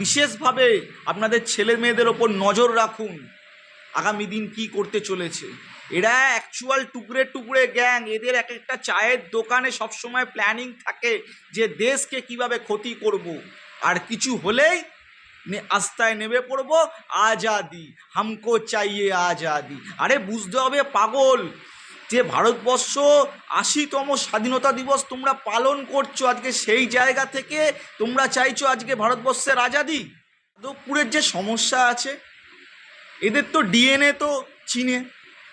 বিশেষভাবে আপনাদের ছেলে মেয়েদের ওপর নজর রাখুন। আগামী দিন কি করতে চলেছে। এরা অ্যাকচুয়াল টুকরে টুকরে গ্যাং। এদের এক একটা চায়ের দোকানে সবসময় প্ল্যানিং থাকে যে দেশকে কিভাবে ক্ষতি করব। আর কিছু হলেই আস্তায় নেমে পড়ব, আজাদি হামকো চাইয়ে আজাদি। আরে বুঝতে হবে পাগল, যে ভারতবর্ষ ৮০তম স্বাধীনতা দিবস তোমরা পালন করছো, আজকে সেই জায়গা থেকে তোমরা চাইছো আজকে ভারতবর্ষের আজাদি। যাদবপুরের যে সমস্যা আছে, এদের তো ডিএনএ তো চীনে।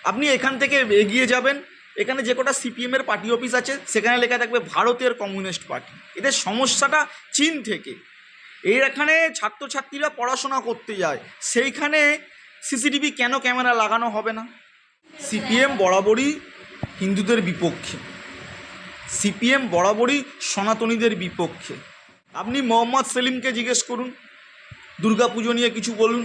আপনি এখান থেকে এগিয়ে যাবেন, এখানে যে কটা সিপিএমের পার্টি অফিস আছে সেখানে লেখা থাকবে ভারতের কমিউনিস্ট পার্টি। এদের সমস্যাটা চীন থেকে। এখানে ছাত্রছাত্রীরা পড়াশোনা করতে যায়, সেইখানে সিসিটিভি কেন ক্যামেরা লাগানো হবে না? সিপিএম বরাবরই হিন্দুদের বিপক্ষে, সিপিএম বরাবরই সনাতনীদের বিপক্ষে। আপনি মোহাম্মদ সেলিমকে জিজ্ঞেস করুন, দুর্গাপুজো নিয়ে কিছু বলুন,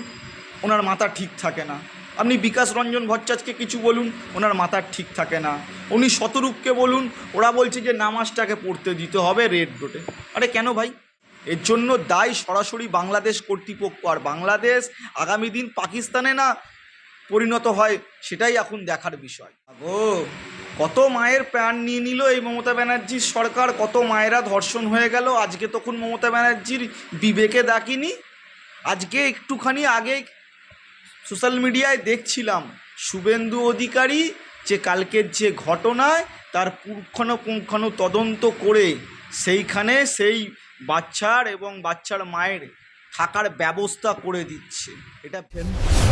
ওনার মাথা ঠিক থাকে না। আপনি বিকাশ রঞ্জন ভট্টাচার্যকে কিছু বলুন, ওনার মাথা ঠিক থাকে না। উনি শতরূপকে বলুন, ওরা বলছে যে নামাজটাকে পড়তে দিতে হবে রেড রোডে। আরে কেন ভাই? এর জন্য দায়ী সরাসরি বাংলাদেশ কর্তৃপক্ষ। আর বাংলাদেশ আগামী দিন পাকিস্তানে না পরিণত হয়, সেটাই এখন দেখার বিষয়। কত মায়ের প্রাণ নিয়ে নিল এই মমতা ব্যানার্জির সরকার, কত মায়েরা ধর্ষণ হয়ে গেল। আজকে তখন মমতা ব্যানার্জির বিবেকে ডাকিনি। আজকে একটুখানি আগে সোশ্যাল মিডিয়ায় দেখছিলাম শুভেন্দু অধিকারী যে কালকের যে ঘটনায় তার পুঙ্খানুপুঙ্খানু তদন্ত করে সেইখানে সেই বাচ্চার এবং বাচ্চার মায়ের থাকার ব্যবস্থা করে দিচ্ছে। এটা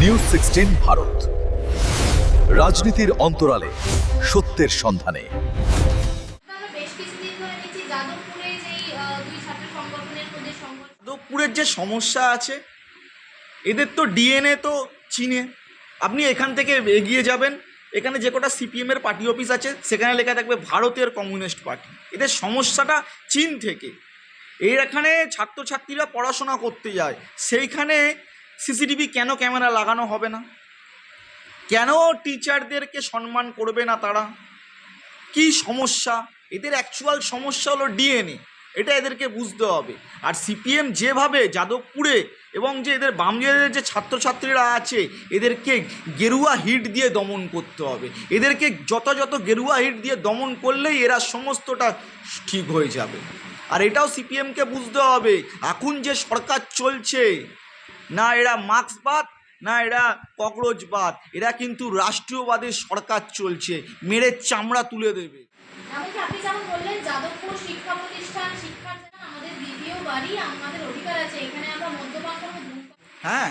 নিউজ 16 ভারত, রাজনীতির অন্তরালে সত্যের সন্ধানে। যাদবপুরের যে সমস্যা আছে, এদের তো ডিএনএ তো চীনে। আপনি এখান থেকে এগিয়ে যাবেন, এখানে যে কটা সিপিএমের পার্টি অফিস আছে সেখানে লেখা থাকবে ভারতের কমিউনিস্ট পার্টি। এদের সমস্যাটা চীন থেকে। এখানে ছাত্রছাত্রীরা পড়াশোনা করতে যায়, সেইখানে সিসিটিভি কেন ক্যামেরা লাগানো হবে না? কেন টিচারদেরকে সম্মান করবে না তারা? কি সমস্যা? এদের অ্যাকচুয়াল সমস্যা হলো ডিএনএ, এটা এদেরকে বুঝতে হবে। আর সিপিএম যেভাবে যাদবপুরে এবং যে এদের বামদের যে ছাত্রছাত্রীরা আছে এদেরকে গেরুয়া হিট দিয়ে দমন করতে হবে। এদেরকে যত গেরুয়া হিট দিয়ে দমন করলেই এরা সমস্তটা ঠিক হয়ে যাবে। আর এটাও সিপিএমকে বুঝতে হবে, এখন যে সরকার চলছে না এরা মার্ক্সবাদ না এরা ককরোচবাদ, এরা কিন্তু রাষ্ট্রীয়বাদের সরকার চলছে, মেরে চামড়া তুলে দেবে। আপনি যেমন বললেন যাদবপুর শিক্ষা প্রতিষ্ঠান, শিক্ষার জন্য আমাদের দ্বিতীয় বাড়ি, আমাদের অধিকার আছে, এখানে আমরা মদ্যপান করব। হ্যাঁ,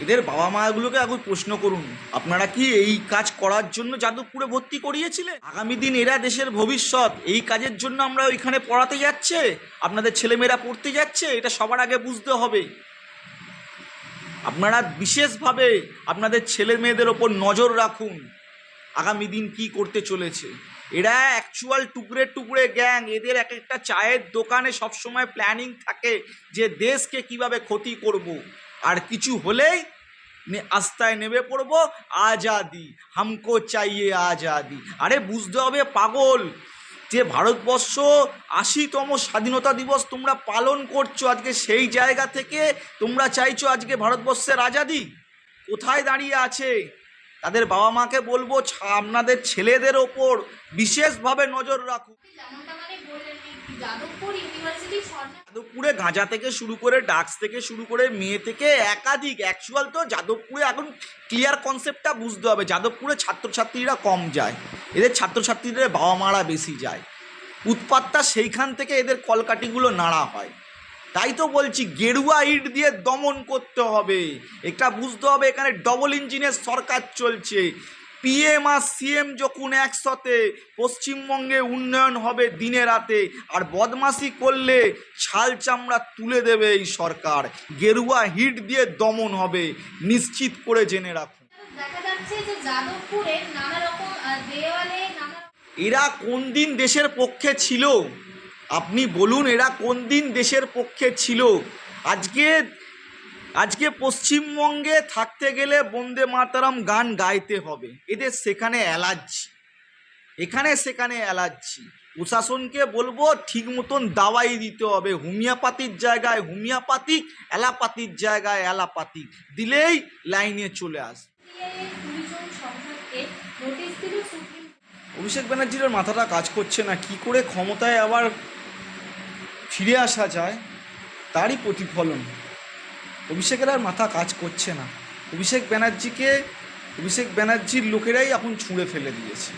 এদের বাবা মাগুলোকে এখন প্রশ্ন করুন, আপনারা কি এই কাজ করার জন্য যাদবপুরে ভর্তি করিয়েছিলেন? আগামী দিন এরা দেশের ভবিষ্যৎ, এই কাজের জন্য আমরা ওইখানে পড়াতে যাচ্ছে, আপনাদের ছেলেমেয়েরা পড়তে যাচ্ছে, এটা সবার আগে বুঝতে হবে। আপনারা বিশেষভাবে আপনাদের ছেলে মেয়েদের ওপর নজর রাখুন। আগামী দিন কি করতে চলেছে। এরা অ্যাকচুয়াল টুকরে টুকরে গ্যাং। এদের এক একটা চায়ের দোকানে সবসময় প্ল্যানিং থাকে যে দেশকে কিভাবে ক্ষতি করব। আর কিছু হলেই আস্তায় নেমে পড়ব, আজাদি হামকো চাইয়ে আজাদি। আরে বুঝতে হবে পাগল, যে ভারতবর্ষ ৮০তম স্বাধীনতা দিবস তোমরা পালন করছো, আজকে সেই জায়গা থেকে তোমরা চাইছো আজকে ভারতবর্ষের আজাদি। কোথায় দাঁড়িয়ে আছে? তাদের বাবা মাকে বলবো আপনাদের ছেলেদের ওপর বিশেষভাবে নজর রাখুন। যাদবপুরে গাঁজা থেকে শুরু করে ড্রাগস থেকে শুরু করে মেয়ে থেকে একাধিক অ্যাকচুয়াল তো যাদবপুরে এখন ক্লিয়ার কনসেপ্টটা বুঝতে হবে। যাদবপুরে ছাত্রছাত্রীরা কম যায়, এদের ছাত্রছাত্রীদের বাবা মারা বেশি যায়। উৎপাতটা সেইখান থেকে এদের কলকাঠিগুলো নাড়া হয়। তাই তো বলছি গেরুয়া ইট দিয়ে দমন করতে হবে। এটা বুঝতে হবে এখানে ডবল ইঞ্জিনের সরকার চলছে। পিএম আর সিএম যখন একসাথে, পশ্চিমবঙ্গে উন্নয়ন হবে দিনে রাতে। আর বদমাশি করলে ছাল চামড়া তুলে দেবে এই সরকার। গেরুয়া হিট দিয়ে দমন হবে, নিশ্চিত করে জেনে রাখুন। দেখা যাচ্ছে যে যাদবপুরে নানা রকম দেওয়ালে এরা কোন দিন দেশের পক্ষে ছিল? আপনি বলুন, এরা কোন দিন দেশের পক্ষে ছিল? আজকে পশ্চিমবঙ্গে থাকতে গেলে বন্দে মাতরম গান গাইতে হবে। এদের সেখানে অ্যালার্জি, এখানে সেখানে অ্যালার্জি। প্রশাসনকে বলবো ঠিক মতন দাওয়াই দিতে হবে, হোমিওপ্যাথির জায়গায় হোমিওপ্যাথিক, অ্যালোপ্যাথির জায়গায় অ্যালোপ্যাথিক দিলেই লাইনে চলে আস। অভিষেক ব্যানার্জির মাথাটা কাজ করছে না, কি করে ক্ষমতায় আবার ফিরে আসা যায় তারই প্রতিফলন। অভিষেকের আর মাথা কাজ করছে না। অভিষেক ব্যানার্জির লোকেরাই এখন ছুঁড়ে ফেলে দিয়েছে।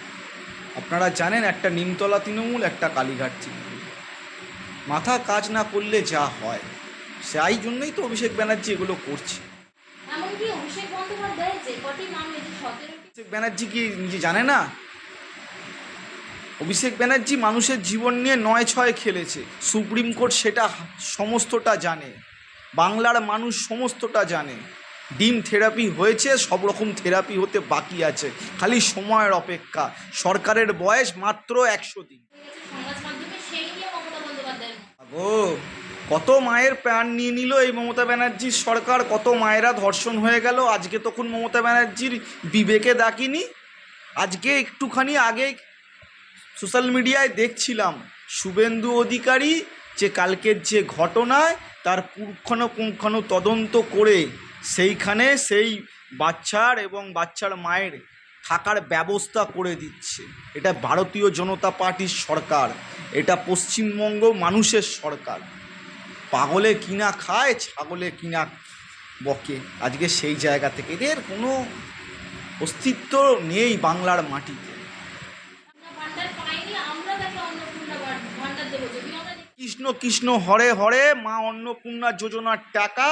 আপনারা জানেন, একটা নিমতলা তৃণমূল, একটা কালীঘাট তৃণমূল। মাথা কাজ না করলে যা হয়, সেই জন্যই তো অভিষেক ব্যানার্জি এগুলো করছে। অভিষেক ব্যানার্জি কি নিজে জানে না? অভিষেক ব্যানার্জি মানুষের জীবন নিয়ে 9-6 খেলেছে। সুপ্রিম কোর্ট সেটা সমস্তটা জানে, বাংলার মানুষ সমস্তটা জানে। ডিম থেরাপি হয়েছে, সব রকম থেরাপি হতে বাকি আছে, খালি সময়ের অপেক্ষা। সরকারের বয়স মাত্র 100 দিন। ও কত মায়ের প্রাণ নিয়ে নিল এই মমতা ব্যানার্জির সরকার, কত মায়েরা ধর্ষণ হয়ে গেল। আজকে তখন মমতা ব্যানার্জির বিবেকে ডাকিনি। আজকে একটুখানি আগে সোশ্যাল মিডিয়ায় দেখছিলাম শুভেন্দু অধিকারী যে কালকের যে ঘটনায় তার পুঙ্খানুপুঙ্খানু তদন্ত করে সেইখানে সেই বাচ্চার এবং বাচ্চার মায়ের থাকার ব্যবস্থা করে দিচ্ছে। এটা ভারতীয় জনতা পার্টির সরকার, এটা পশ্চিমবঙ্গ মানুষের সরকার। পাগলে কিনা খায়, ছাগলে কিনা বকে। আজকে সেই জায়গা থেকে এদের কোনো অস্তিত্ব নেই বাংলার মাটিতে। কৃষ্ণ কৃষ্ণ হরে হরে মা অন্নপূর্ণা যোজনার টাকা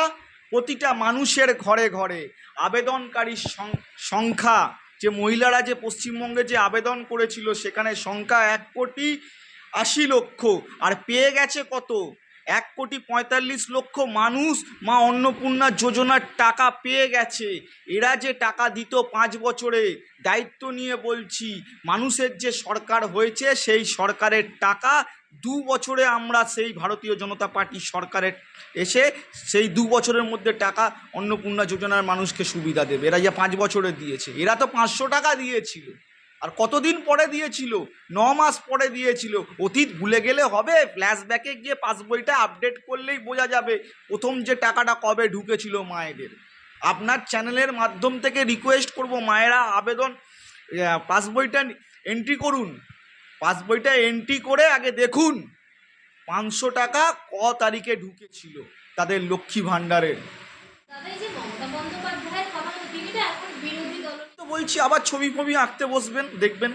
প্রতিটা মানুষের ঘরে ঘরে। আবেদনকারীর সংখ্যা, যে মহিলারা যে পশ্চিমবঙ্গে যে আবেদন করেছিল সেখানে সংখ্যা 1,80,00,000, আর পেয়ে গেছে কত? 1,45,00,000 মানুষ মা অন্নপূর্ণা যোজনার টাকা পেয়ে গেছে। এরা যে টাকা দিত 5 বছরে, দায়িত্ব নিয়ে বলছি, মানুষের যে সরকার হয়েছে সেই সরকারের টাকা 2 বছরে আমরা সেই ভারতীয় জনতা পার্টির সরকারের এসে সেই 2 বছরের মধ্যে টাকা অন্নপূর্ণা যোজনার মানুষকে সুবিধা দেবে। এরা যে 5 বছরে দিয়েছে, এরা তো 500 টাকা দিয়েছিল। আর কতদিন পরে দিয়েছিল? 9 মাস পরে দিয়েছিল। অতীত ভুলে গেলে হবে? ফ্ল্যাশব্যাকে গিয়ে পাসবইটা আপডেট করলেই বোঝা যাবে প্রথম যে টাকাটা কবে ঢুকেছিল মায়েদের। আপনার চ্যানেলের মাধ্যম থেকে রিকোয়েস্ট করব, মায়েরা আবেদন পাসবইটা এন্ট্রি করুন। পাসবইটা এন্ট্রি করে আগে দেখুন 500 টাকা ক তারিখে ঢুকেছিল তাদের লক্ষ্মী ভাণ্ডারের। তো বলছি, আবার ছবি ফবি আঁকতে বসবেন, দেখবেন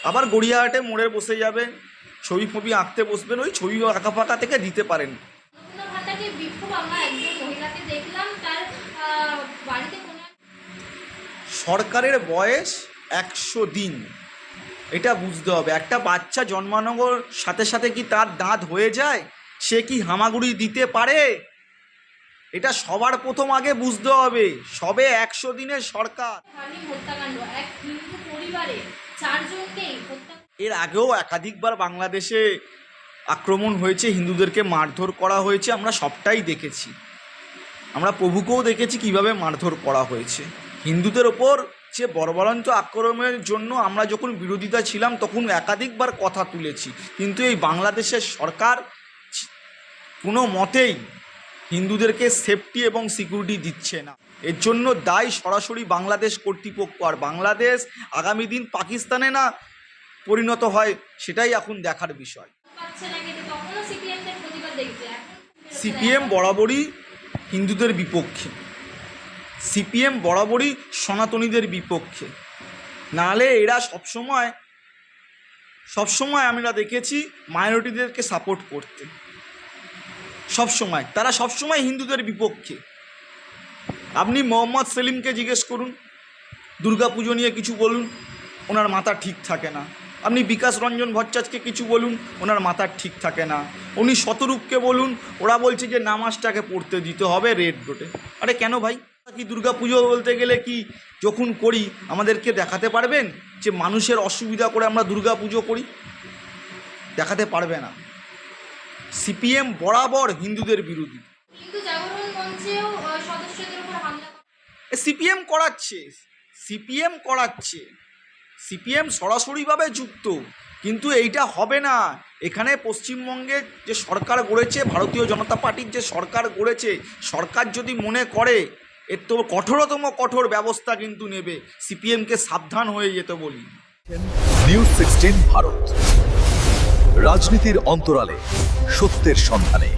আবার গড়িয়াহাটে মোড়ে বসে যাবেন, ছবি ফবি আঁকতে বসবেন। ওই ছবি আঁকা ফাঁকা থেকে দিতে পারেন। সরকারের বয়স 100 দিন, এটা বুঝতে হবে। একটা বাচ্চা জন্মানোর সাথে সাথে কি তার দাঁত হয়ে যায়? সে কি হামাগুড়ি দিতে পারে? এটা সবার প্রথম আগে বুঝতে হবে। সবে 100 দিনের সরকার। এর আগেও একাধিকবার বাংলাদেশে আক্রমণ হয়েছে, হিন্দুদেরকে মারধর করা হয়েছে, আমরা সবটাই দেখেছি। আমরা প্রভুকেও দেখেছি কিভাবে মারধর করা হয়েছে। হিন্দুদের ওপর যে বর্বরন্ত আক্রমণের জন্য আমরা যখন বিরোধিতা ছিলাম তখন একাধিকবার কথা তুলেছি, কিন্তু এই বাংলাদেশের সরকার কোনো মতেই হিন্দুদেরকে সেফটি এবং সিকিউরিটি দিচ্ছে না। এর জন্য দায়ী সরাসরি বাংলাদেশ কর্তৃপক্ষ। আর বাংলাদেশ আগামী দিন পাকিস্তানে না পরিণত হয় সেটাই এখন দেখার বিষয়। সিপিএম বরাবরই হিন্দুদের বিপক্ষে, সিপিএম বরাবরই সনাতনীদের বিপক্ষে। নাহলে এরা সবসময় আমরা দেখেছি মাইনরিটিদেরকে সাপোর্ট করতে। তারা সবসময় হিন্দুদের বিপক্ষে। আপনি মোহাম্মদ সেলিমকে জিজ্ঞেস করুন, দুর্গাপুজো নিয়ে কিছু বলুন, ওনার মাথা ঠিক থাকে না। আপনি বিকাশ রঞ্জন ভট্টাচার্যকে কিছু বলুন, ওনার মাথা ঠিক থাকে না। উনি শতরূপকে বলুন, ওরা বলছে যে নামাজটাকে পড়তে দিতে হবে রেড রোডে। আরে কেন ভাই? কি দুর্গাপুজো বলতে গেলে কি যখন করি আমাদেরকে দেখাতে পারবেন যে মানুষের অসুবিধা করে আমরা দুর্গাপুজো করি? দেখাতে পারবে না। সিপিএম বরাবর হিন্দুদের বিরোধী। সিপিএম করাচ্ছে, সিপিএম সরাসরিভাবে যুক্ত। কিন্তু এইটা হবে না। এখানে পশ্চিমবঙ্গে যে সরকার গড়েছে, ভারতীয় জনতা পার্টির যে সরকার গড়েছে, সরকার যদি মনে করে এর তো কঠোরতম কঠোর ব্যবস্থা কিন্তু নেবে। সিপিএমকে সাবধান হয়ে যেতে বলি। নিউজ 16 ভারত, রাজনীতির অন্তরালে সত্যের সন্ধানে।